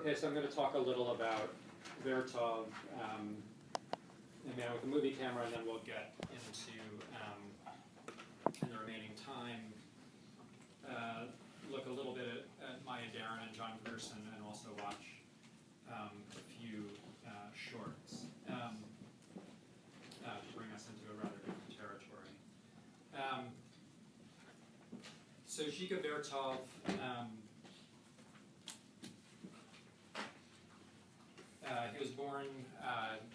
Okay, so I'm going to talk a little about Vertov, and Man with a Movie Camera, and then we'll get into, in the remaining time, look a little bit at Maya Deren and John Grierson, and also watch a few shorts to bring us into a rather different territory. So Giga Vertov, he was born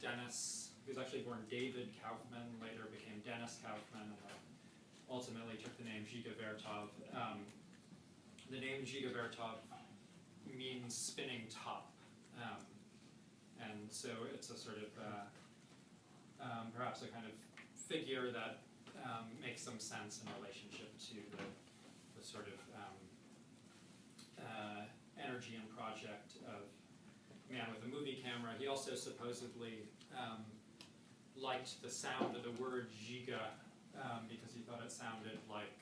Dennis. He was actually born David Kaufman, later became Dennis Kaufman, and ultimately took the name Giga Vertov. The name Giga Vertov means spinning top, and so it's a sort of perhaps a kind of figure that makes some sense in relationship to the sort of energy and project of Man with a Movie Camera. He also supposedly liked the sound of the word giga because he thought it sounded like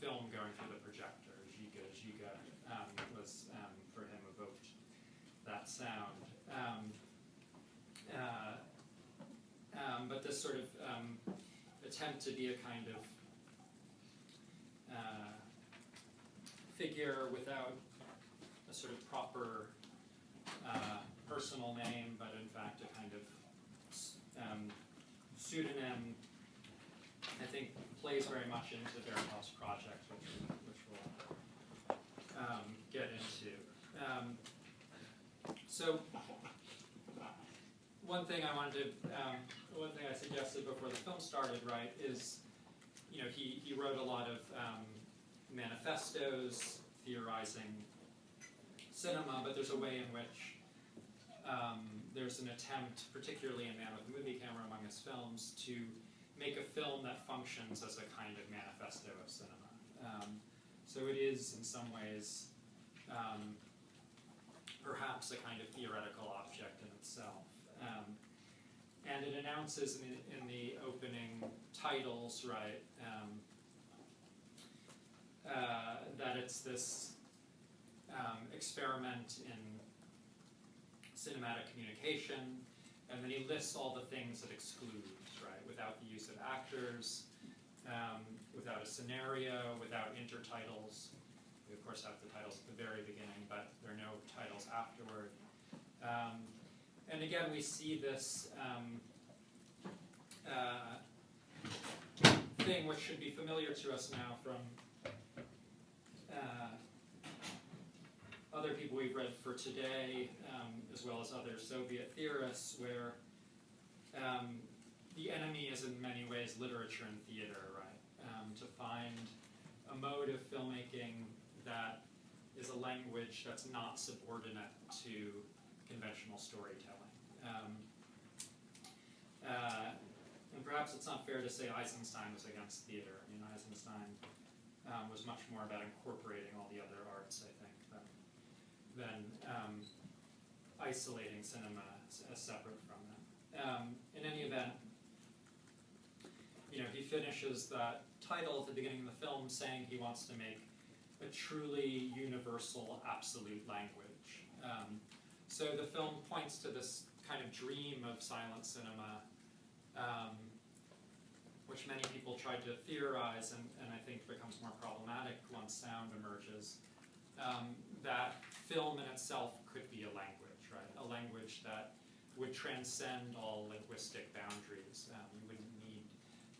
film going through the projector. Giga was, for him, evoked that sound. But this sort of attempt to be a kind of figure without a sort of proper personal name, but in fact a kind of pseudonym, I think plays very much into Vertov's project, which we'll get into. So one thing I wanted to, one thing I suggested before the film started, right, is, you know, he wrote a lot of manifestos theorizing cinema, but there's a way in which there's an attempt, particularly in Man with a Movie Camera among his films, to make a film that functions as a kind of manifesto of cinema. So it is, in some ways, perhaps a kind of theoretical object in itself. And it announces in the opening titles, right, that it's this experiment in cinematic communication, and then he lists all the things it excludes, right, without the use of actors, without a scenario, without intertitles. We, of course, have the titles at the very beginning, but there are no titles afterward. And again, we see this thing which should be familiar to us now from other people we've read for today, as well as other Soviet theorists, where the enemy is in many ways literature and theater, right? To find a mode of filmmaking that is a language that's not subordinate to conventional storytelling. And perhaps it's not fair to say Eisenstein was against theater. I mean, Eisenstein was much more about incorporating all the other arts, I think, than isolating cinema as separate from them. In any event, you know, he finishes that title at the beginning of the film saying he wants to make a truly universal, absolute language. So the film points to this kind of dream of silent cinema, which many people tried to theorize, and I think becomes more problematic once sound emerges, that film in itself could be a language, right? A language that would transcend all linguistic boundaries. You wouldn't need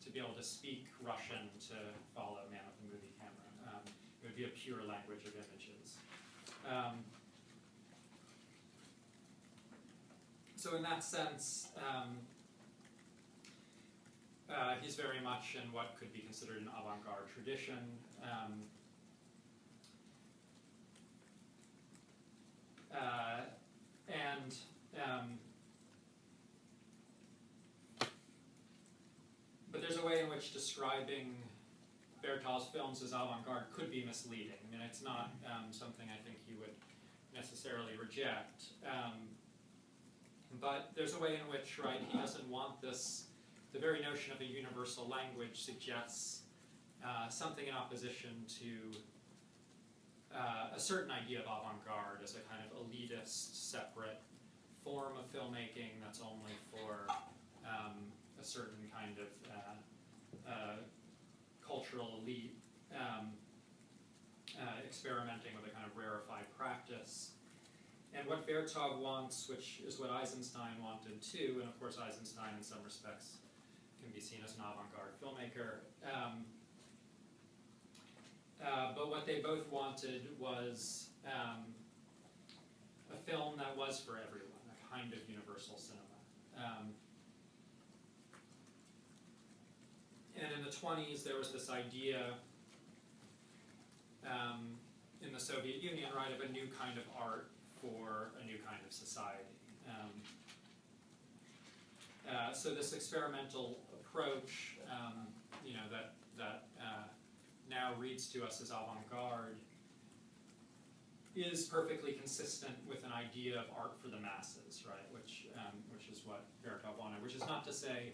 to be able to speak Russian to follow Man with a Movie Camera. It would be a pure language of images. So in that sense, he's very much in what could be considered an avant-garde tradition. But there's a way in which describing Vertov's films as avant-garde could be misleading. I mean, it's not something I think he would necessarily reject. But there's a way in which, right, he doesn't want this, the very notion of a universal language suggests something in opposition to a certain idea of avant-garde as a kind of elitist, separate form of filmmaking that's only for a certain kind of cultural elite, experimenting with a kind of rarefied practice. And what Vertov wants, which is what Eisenstein wanted too, and of course Eisenstein in some respects can be seen as an avant-garde filmmaker, but what they both wanted was a film that was for everyone, a kind of universal cinema. And in the 20s, there was this idea in the Soviet Union, right, of a new kind of art for a new kind of society. So this experimental approach, that now reads to us as avant-garde, is perfectly consistent with an idea of art for the masses, right? Which is what Vertov wanted. Which is not to say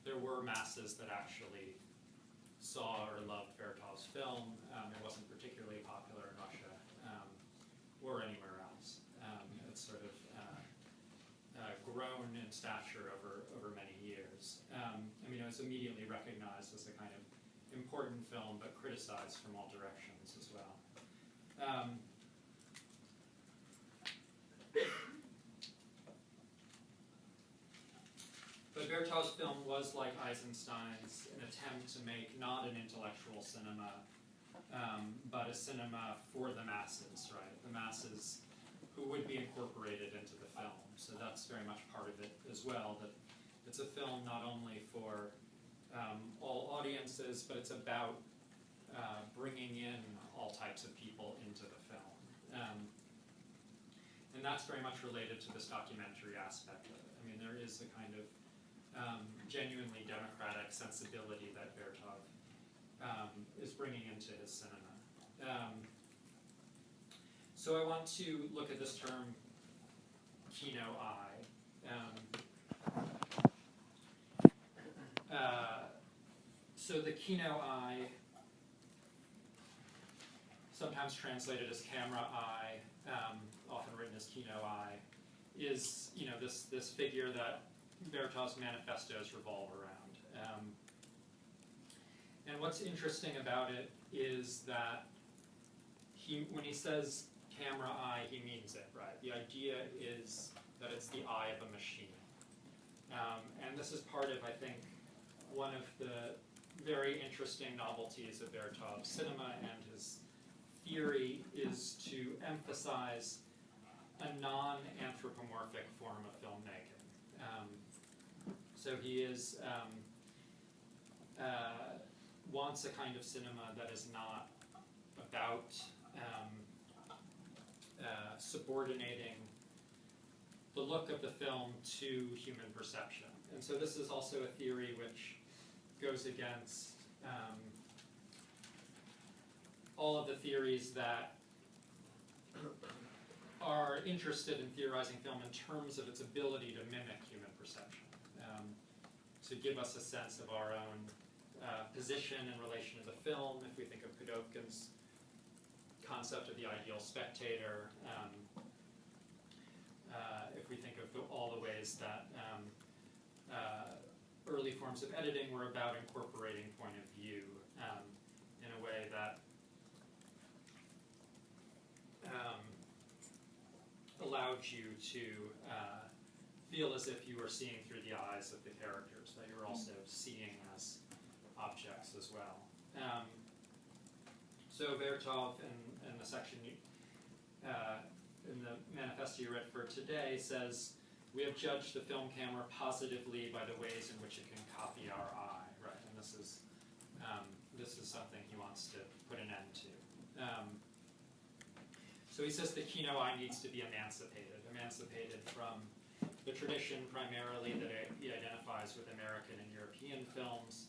there were masses that actually saw or loved Vertov's film. It wasn't particularly popular in Russia or anywhere else. It's sort of grown in stature over many years. It was immediately recognized as a kind of important film, but criticized from all directions as well. But Vertov's film was, like Eisenstein's, an attempt to make not an intellectual cinema, but a cinema for the masses, right? The masses who would be incorporated into the film. So that's very much part of it as well, that it's a film not only for all audiences, but it's about bringing in all types of people into the film. And that's very much related to this documentary aspect of it. There is a kind of genuinely democratic sensibility that Vertov is bringing into his cinema. So I want to look at this term, kino-eye. So the kino-eye, sometimes translated as camera-eye, often written as kino-eye, is this figure that Vertov's manifestos revolve around. And what's interesting about it is that when he says camera eye, he means it, right? The idea is that it's the eye of a machine. And this is part of, I think, one of the very interesting novelties of Vertov's cinema, and his theory is to emphasize a non-anthropomorphic form of filmmaking. So he is wants a kind of cinema that is not about subordinating the look of the film to human perception. And so this is also a theory which goes against all of the theories that are interested in theorizing film in terms of its ability to mimic human perception, to give us a sense of our own position in relation to the film. If we think of Pudovkin's concept of the ideal spectator, if we think of all the ways that early forms of editing were about incorporating point of view in a way that allowed you to feel as if you were seeing through the eyes of the characters, that you're also seeing as objects as well. So Vertov, in the section in the manifesto you read for today, says, "We have judged the film camera positively by the ways in which it can copy our eye." Right, and this is something he wants to put an end to. So he says the kino eye needs to be emancipated from the tradition primarily that he identifies with American and European films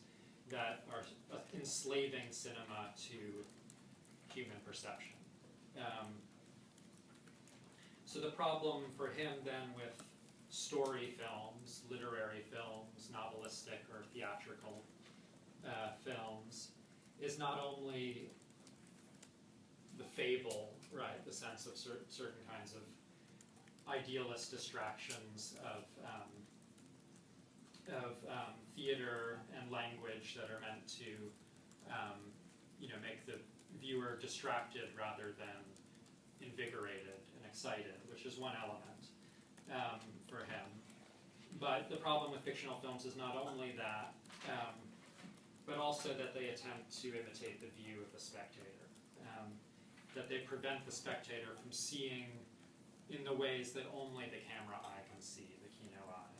that are enslaving cinema to human perception. So the problem for him then with story films, literary films, novelistic or theatrical films, is not only the fable, right? The sense of certain kinds of idealist distractions of theater and language that are meant to, make the viewer distracted rather than invigorated and excited, which is one element for him. But the problem with fictional films is not only that, but also that they attempt to imitate the view of the spectator, that they prevent the spectator from seeing in the ways that only the camera eye can see, the kino eye.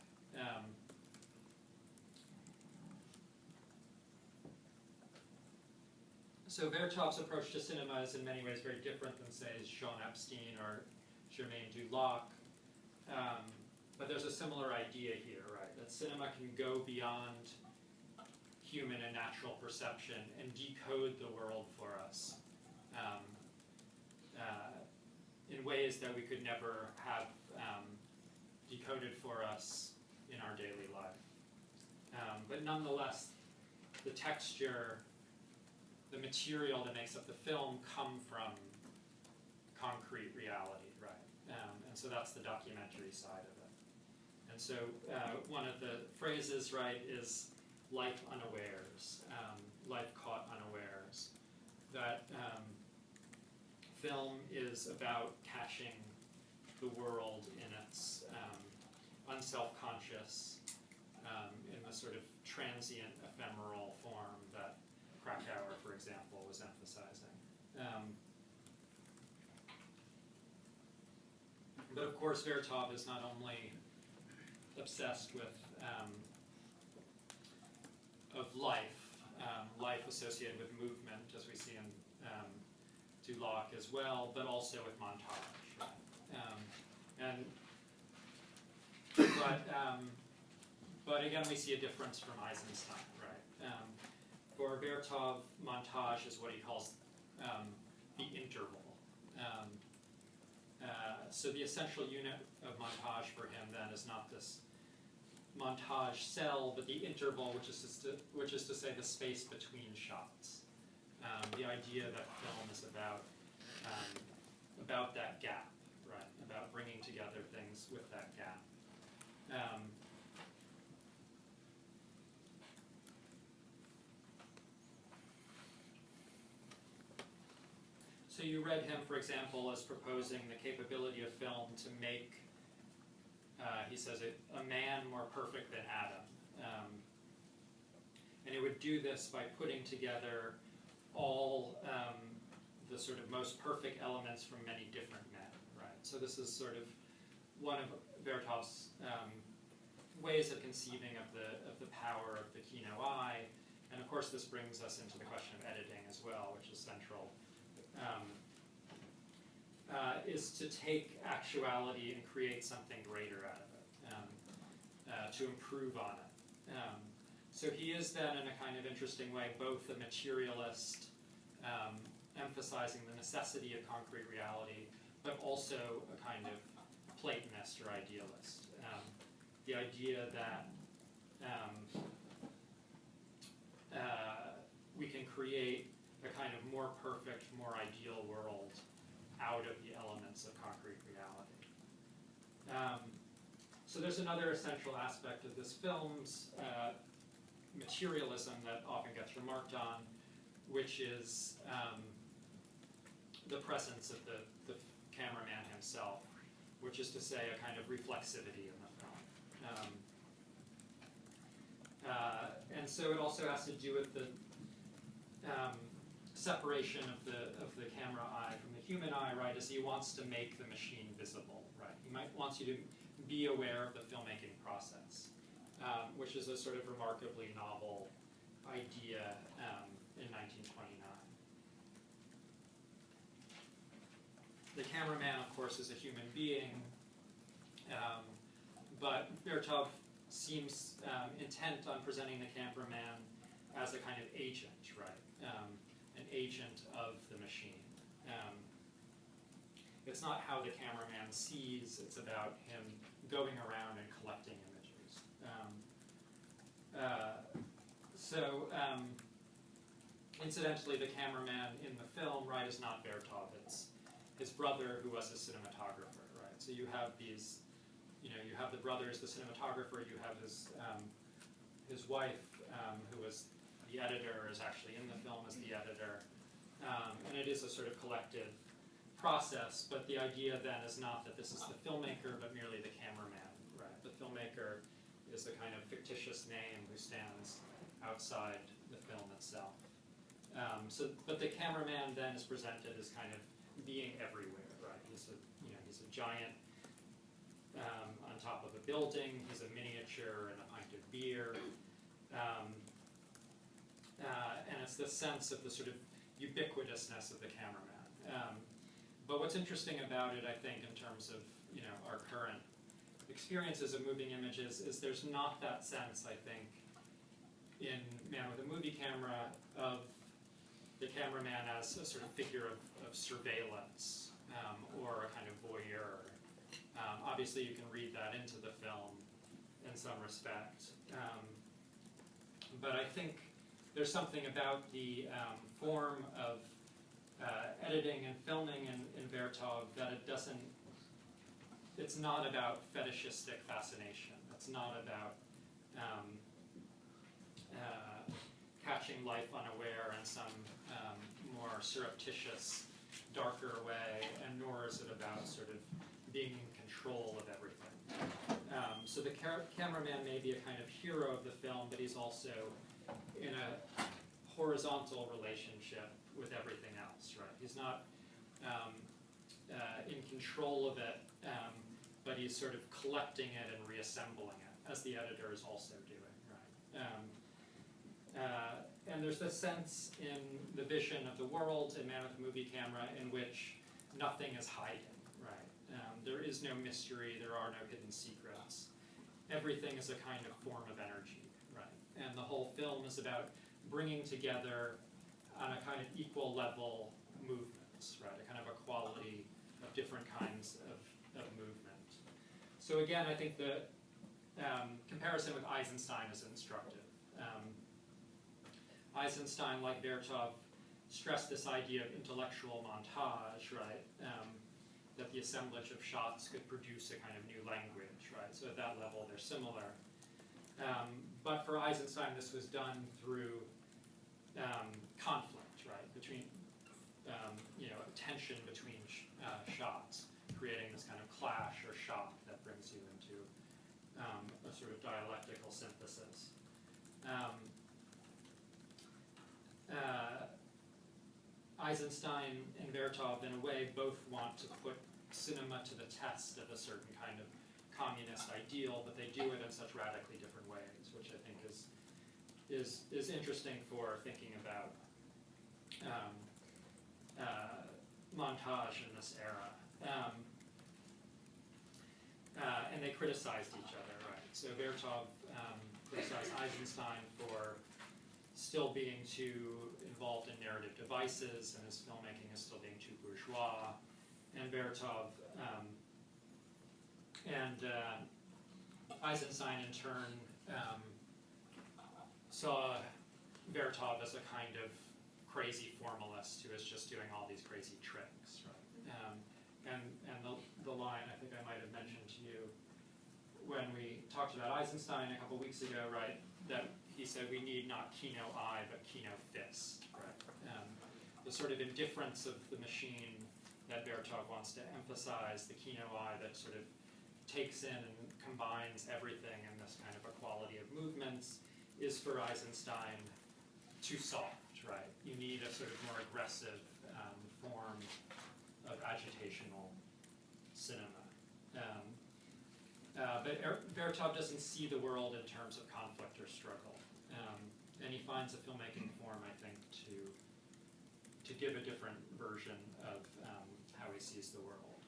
So Vertov's approach to cinema is in many ways very different than, say, Jean Epstein or Germain Dulac. But there's a similar idea here, right? That cinema can go beyond human and natural perception and decode the world for us in ways that we could never have decoded for us in our daily life. But nonetheless, the texture, the material that makes up the film come from concrete reality, right? And so that's the documentary side of it. And so one of the phrases, right, is life unawares, life caught unawares. That film is about catching the world in its unselfconscious, in the sort of transient, ephemeral form that Krakauer, for example, was emphasizing. But of course, Vertov is not only obsessed with of life, life associated with movement, as we see in Dulac as well, but also with montage. Right? But again, we see a difference from Eisenstein, right? For Vertov, montage is what he calls the interval. So the essential unit of montage for him then is not this montage cell, but the interval, which is to say the space between shots. The idea that film is about that gap, right? About bringing together things with that gap. So you read him, for example, as proposing the capability of film to make, he says, a man more perfect than Adam. And it would do this by putting together all the sort of most perfect elements from many different men, right? So this is sort of one of Vertov's ways of conceiving of the power of the kino eye. And of course, this brings us into the question of editing as well, which is central. Is to take actuality and create something greater out of it, to improve on it. So he is then, in a kind of interesting way, both a materialist, emphasizing the necessity of concrete reality, but also a kind of Platonist or idealist. The idea that we can create a kind of more perfect, more ideal world out of the elements of concrete reality. So there's another essential aspect of this film's materialism that often gets remarked on, which is the presence of the cameraman himself, which is to say a kind of reflexivity in the film. And so it also has to do with the separation of the camera eye from the human eye, right, as he wants to make the machine visible, right? He wants you to be aware of the filmmaking process, which is a sort of remarkably novel idea in 1929. The cameraman, of course, is a human being, but Vertov seems intent on presenting the cameraman as a kind of agent, right? An agent of the machine. It's not how the cameraman sees, it's about him going around and collecting images. Incidentally, the cameraman in the film, right, is not Vertov. It's his brother who was a cinematographer, right? So you have these, you have the brother as the cinematographer, you have his wife, who was the editor, is actually in the film as the editor. And it is a sort of collective process, but the idea then is not that this is the filmmaker, but merely the cameraman, right? The filmmaker is a kind of fictitious name who stands outside the film itself. But the cameraman then is presented as kind of being everywhere, right? He's a giant on top of a building. He's a miniature and a pint of beer, and it's the sense of the sort of ubiquitousness of the cameraman. But what's interesting about it, I think, in terms of our current experiences of moving images, is there's not that sense, I think, in Man with a Movie Camera of the cameraman as a sort of figure of surveillance or a kind of voyeur. Obviously, you can read that into the film in some respect. But I think there's something about the form of editing and filming in Vertov that it's not about fetishistic fascination. It's not about catching life unaware in some more surreptitious, darker way, and nor is it about sort of being in control of everything. So the cameraman may be a kind of hero of the film, but he's also in a horizontal relationship with everything else, right? He's not in control of it, but he's sort of collecting it and reassembling it, as the editor is also doing, right? And there's this sense in the vision of the world in Man with a Movie Camera in which nothing is hiding, right? There is no mystery, there are no hidden secrets. Everything is a kind of form of energy, right? And the whole film is about bringing together on a kind of equal level movements, right? A kind of equality of different kinds of movement. So again, I think the comparison with Eisenstein is instructive. Eisenstein, like Vertov, stressed this idea of intellectual montage, right? That the assemblage of shots could produce a kind of new language, right? So at that level, they're similar. But for Eisenstein, this was done through conflict, right? Between, tension between shots, creating this kind of clash or shock that brings you into a sort of dialectical synthesis. Eisenstein and Vertov, in a way, both want to put cinema to the test of a certain kind of communist ideal, but they do it in such radically different ways, which I think is interesting for thinking about montage in this era. And they criticized each other, right? So Vertov criticized Eisenstein for still being too involved in narrative devices, and his filmmaking is still being too bourgeois. And Vertov Eisenstein, in turn, saw Vertov as a kind of crazy formalist who is just doing all these crazy tricks, right? And the line I think I might have mentioned to you when we talked about Eisenstein a couple weeks ago, right? That he said we need not Kino eye, but Kino fist, right? The sort of indifference of the machine that Vertov wants to emphasize, the Kino eye that sort of takes in and combines everything in this kind of equality of movements, is for Eisenstein too soft, right? You need a sort of more aggressive form of agitational cinema. But Vertov doesn't see the world in terms of conflict or struggle. And he finds a filmmaking form, I think, to give a different version of how he sees the world.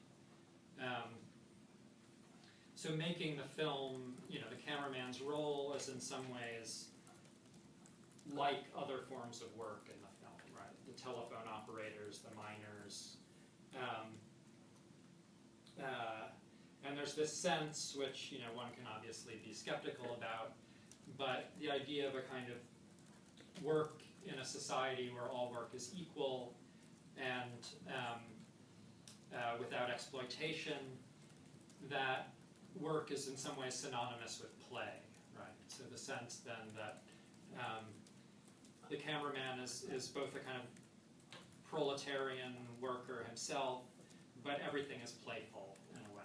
So making the film, the cameraman's role is in some ways like other forms of work in the film, right? The telephone operators, the miners. And there's this sense, which one can obviously be skeptical about, but the idea of a kind of work in a society where all work is equal and without exploitation, that work is in some ways synonymous with play, right? So the sense then that the cameraman is both a kind of proletarian worker himself, but everything is playful in a way.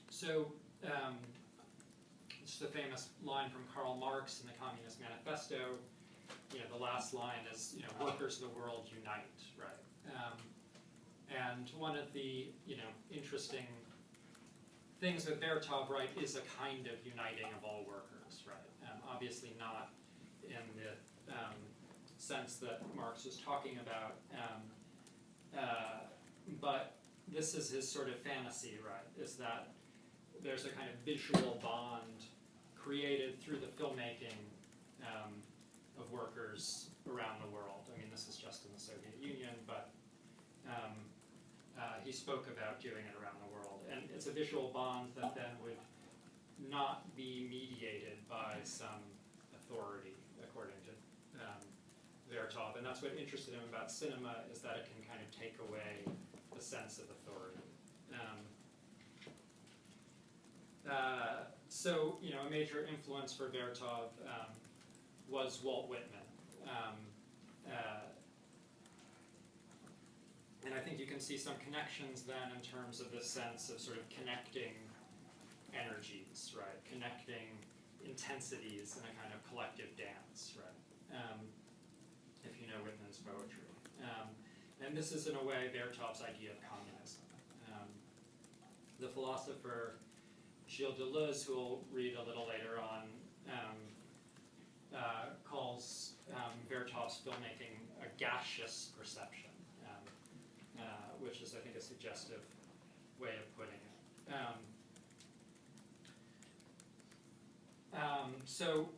So, it's the famous line from Karl Marx in the Communist Manifesto. You know, the last line is, you know, workers of the world unite, right? And one of the, you know, interesting things with Vertov, right, is a kind of uniting of all workers, right? Obviously not in the sense that Marx was talking about, but this is his sort of fantasy, right, is that there's a kind of visual bond created through the filmmaking of workers around the world. I mean, this is just in the Soviet Union, but he spoke about doing it around the world. And it's a visual bond that then would not be mediated by some authority, according to Vertov. And that's what interested him about cinema, is that it can kind of take away the sense of authority. So, you know, a major influence for Vertov was Walt Whitman. And I think you can see some connections then in terms of this sense of sort of connecting energies, right? Connecting intensities in a kind of collective dance, right? If you know Whitman's poetry. And this is in a way Vertov's idea of communism. The philosopher Gilles Deleuze, who we'll read a little later on, calls Vertov's filmmaking a gaseous perception, which is, I think, a suggestive way of putting it. So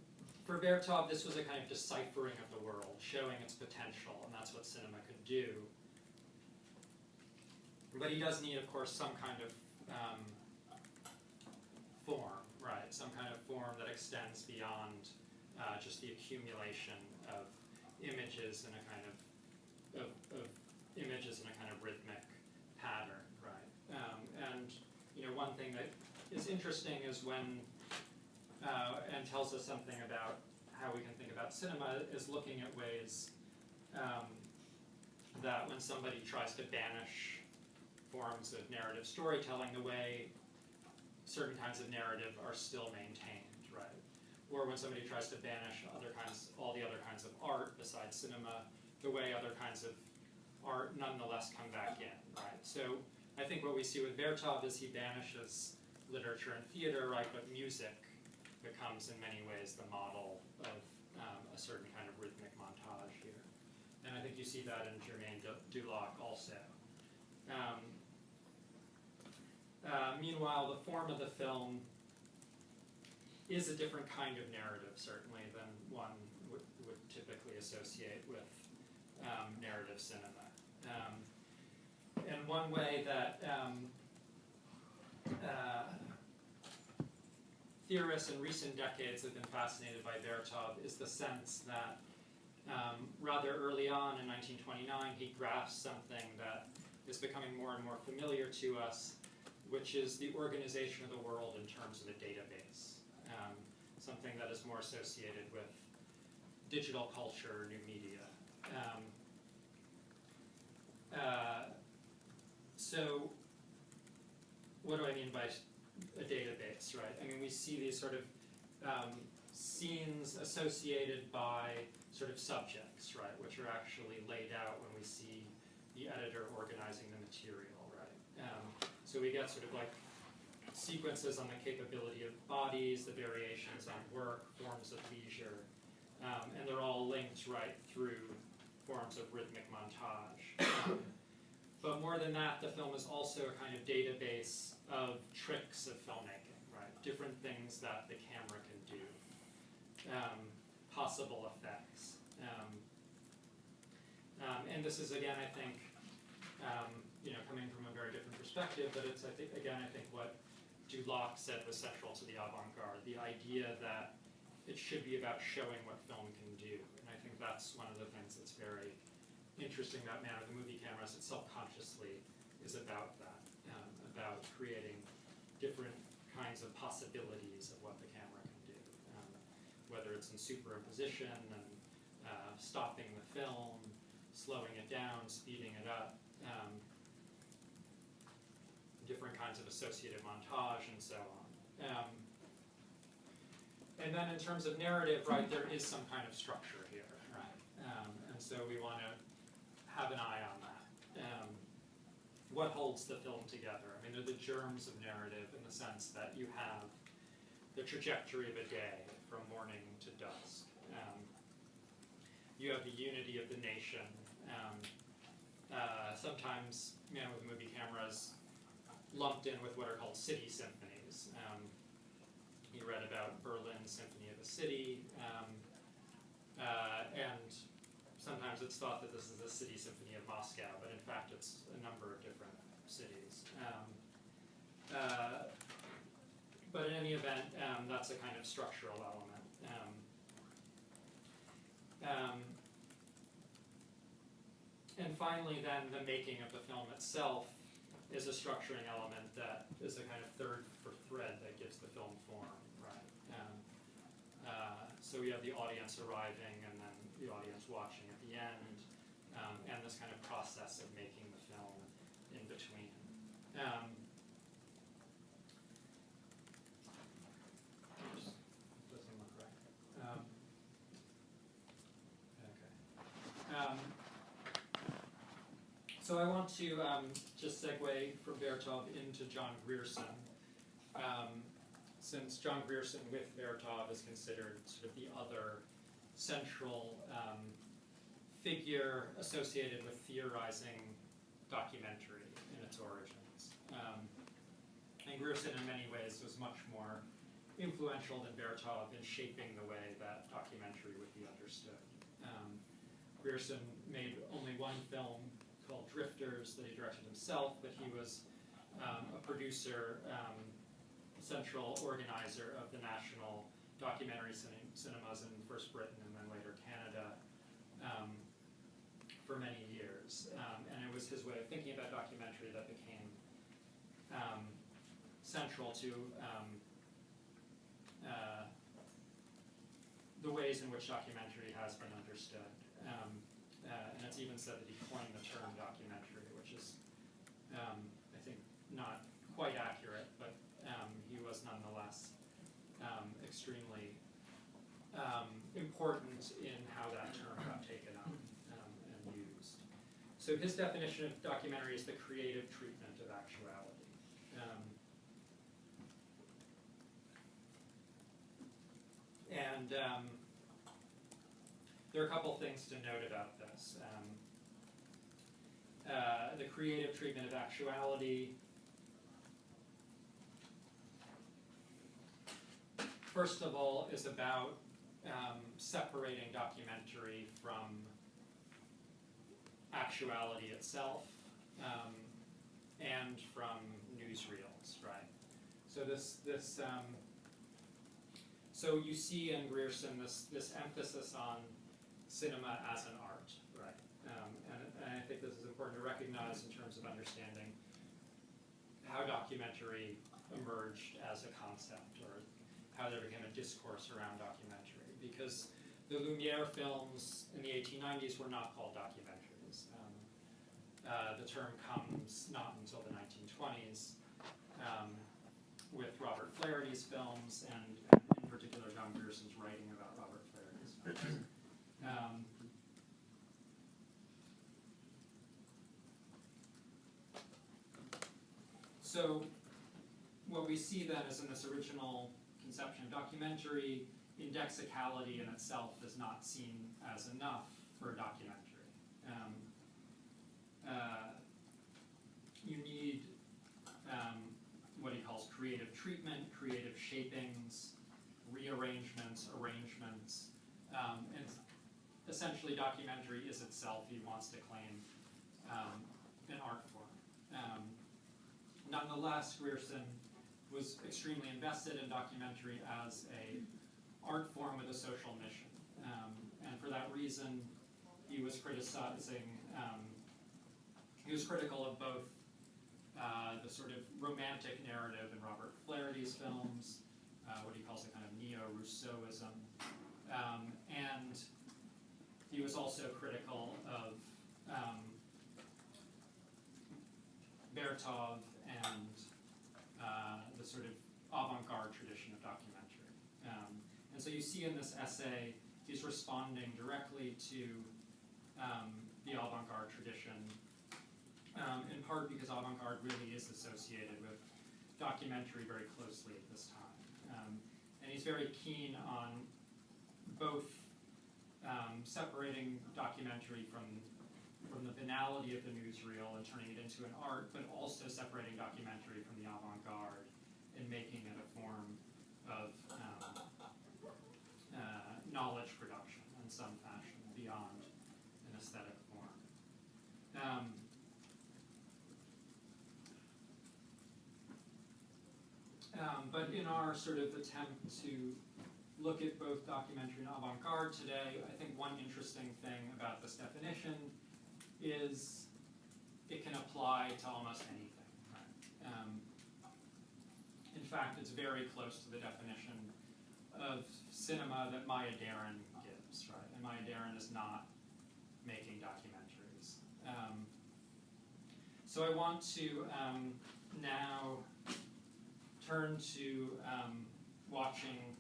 for Vertov, this was a kind of deciphering of the world, showing its potential, and that's what cinema could do. But he does need, of course, some kind of form, right? Some kind of form that extends beyond just the accumulation of images in a kind of images in a kind of rhythmic pattern, right? And you know, one thing that is interesting is when and tells us something about how we can think about cinema is looking at ways that when somebody tries to banish forms of narrative storytelling, the way certain kinds of narrative are still maintained, right? Or when somebody tries to banish all the other kinds of art besides cinema, the way other kinds of art nonetheless come back in, right? So I think what we see with Vertov is he banishes literature and theater, right? But music becomes in many ways the model of a certain kind of rhythmic montage here. And I think you see that in Germain Dulac also. Meanwhile, the form of the film is a different kind of narrative, certainly, than one would typically associate with narrative cinema. And one way that theorists in recent decades have been fascinated by Vertov is the sense that rather early on in 1929, he grasped something that is becoming more and more familiar to us, which is the organization of the world in terms of a database, something that is more associated with digital culture, new media. So what do I mean by a database, right? I mean, we see these sort of scenes associated by sort of subjects, right, which are actually laid out when we see the editor organizing the material, right? So we get sort of like sequences on the capability of bodies, the variations on work, forms of leisure, and they're all linked right through forms of rhythmic montage. But more than that, the film is also a kind of database of tricks of filmmaking, right? Different things that the camera can do, possible effects. And this is, again, I think, coming from a very different perspective, but it's, I think what Dulac said was central to the avant-garde, the idea that it should be about showing what film can do. And I think that's one of the things that's very interesting about Man with the Movie Cameras. It self-consciously is about that, about creating different kinds of possibilities of what the camera can do, whether it's in superimposition and stopping the film, slowing it down, speeding it up, different kinds of associative montage, and so on. And then in terms of narrative, right, there is some kind of structure here, right? And so we want to have an eye on that. What holds the film together? I mean, they're the germs of narrative in the sense that you have the trajectory of a day from morning to dusk. You have the unity of the nation. Sometimes Man with Movie Cameras lumped in with what are called city symphonies. You read about Berlin Symphony of the City, and sometimes it's thought that this is the City Symphony of Moscow, but in fact it's a number of different cities. But in any event, that's a kind of structural element. And finally then, the making of the film itself is a structuring element that is a kind of third thread that gives the film form, right? So we have the audience arriving and then the audience watching at the end, and this kind of process of making the film in between. Oops, doesn't look right. Okay. So I want to just segue from Vertov into John Grierson, since John Grierson with Vertov is considered sort of the other central figure associated with theorizing documentary in its origins. And Grierson in many ways was much more influential than Vertov in shaping the way that documentary would be understood. Grierson made only one film called Drifters that he directed himself, but he was a producer, central organizer of the national documentary cinemas in first Britain and then later Canada for many years. And it was his way of thinking about documentary that became central to the ways in which documentary has been understood. And it's even said that he coined the term documentary, which is, I think, not quite accurate, but he was nonetheless extremely important in how that term got taken up and used. So his definition of documentary is the creative treatment of actuality. There are a couple things to note about this. The creative treatment of actuality. First of all, is about separating documentary from actuality itself and from newsreels, right? So so you see in Grierson this emphasis on cinema as an art, right? And I think this is important to recognize in terms of understanding how documentary emerged as a concept, or how there became a discourse around documentary. Because the Lumiere films in the 1890s were not called documentaries. The term comes not until the 1920s with Robert Flaherty's films, and in particular John Grierson's writing about Robert Flaherty's films. So what we see then is in this original conception of documentary, indexicality in itself is not seen as enough for a documentary. You need what he calls creative treatment, creative shapings, rearrangements, arrangements, and essentially documentary is itself, he wants to claim an art form. Nonetheless, Grierson was extremely invested in documentary as a art form with a social mission. And for that reason, he was criticizing, he was critical of both the sort of romantic narrative in Robert Flaherty's films, what he calls a kind of neo-Rousseauism, and he was also critical of Bertov and the sort of avant-garde tradition of documentary. And so you see in this essay, he's responding directly to the avant-garde tradition, in part because avant-garde really is associated with documentary very closely at this time. And he's very keen on both separating documentary from the banality of the newsreel and turning it into an art, but also separating documentary from the avant-garde and making it a form of knowledge production in some fashion beyond an aesthetic form. But in our sort of attempt to look at both documentary and avant-garde today, I think one interesting thing about this definition is it can apply to almost anything. Right? In fact, it's very close to the definition of cinema that Maya Deren gives, right? And Maya Deren is not making documentaries. So I want to now turn to watching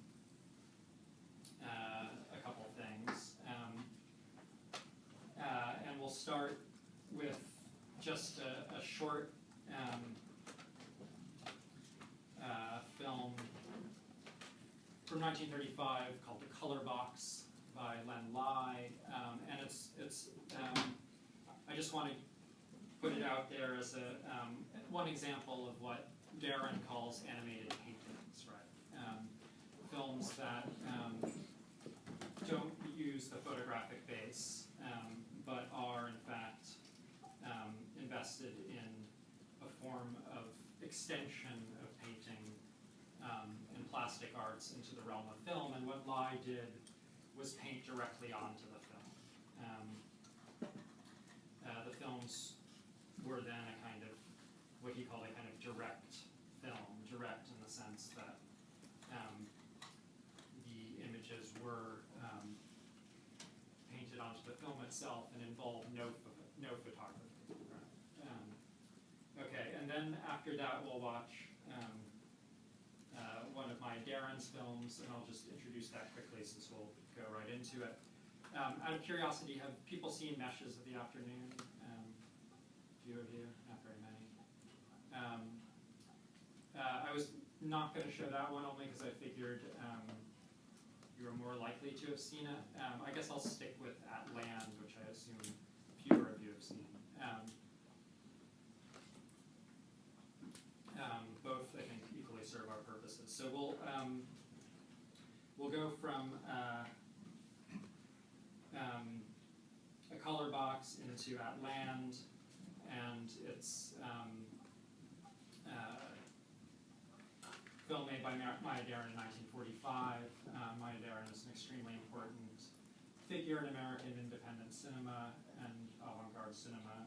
a couple things. And we'll start with just a short film from 1935 called The Color Box by Len Lai. And it's I just want to put it out there as one example of what Deren calls animated paintings, right? Films that don't use the photographic base, but are in fact invested in a form of extension of painting and plastic arts into the realm of film. And what Lai did was paint directly onto the film. The films were then a kind of, what he called a kind of direct film, direct in the sense that the images were painted onto the film itself and involved no photography. Right? Okay, and then after that we'll watch one of Maya Deren's films, and I'll just introduce that quickly since we'll go right into it. Out of curiosity, have people seen Meshes of the Afternoon? Few of you, not very many. I was not going to show that one only because I figured you were more likely to have seen it. I guess I'll stick with At Land, which I assume fewer of you have seen. Both, I think, equally serve our purposes. So we'll go from A Color Box into At Land, and it's film made by Maya Deren in 1945. Maya Deren is an extremely important figure in American independent cinema and avant-garde cinema.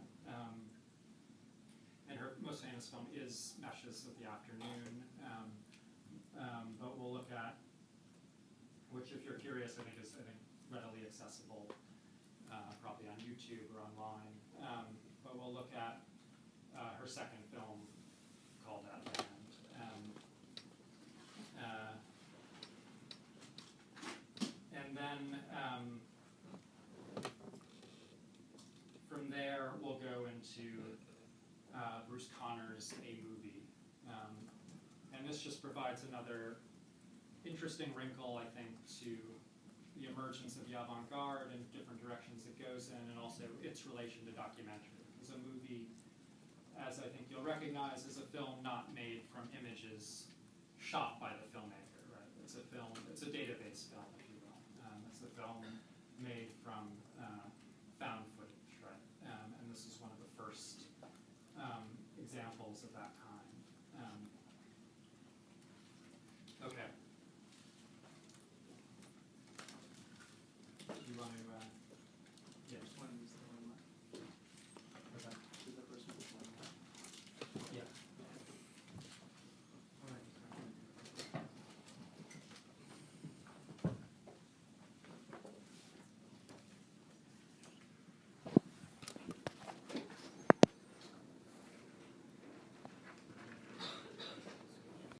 And her most famous film is Meshes of the Afternoon. But we'll look at, which if you're curious, I think is readily accessible, probably on YouTube or online. But we'll look at her second film called At Land. And then from there, we'll go into Bruce Conner's A Movie. And this just provides another interesting wrinkle, I think, to the emergence of the avant-garde and different directions it goes in, and also its relation to documentary. Because a movie, as I think you'll recognize, is a film not made from images shot by the filmmaker, right? It's a film, it's a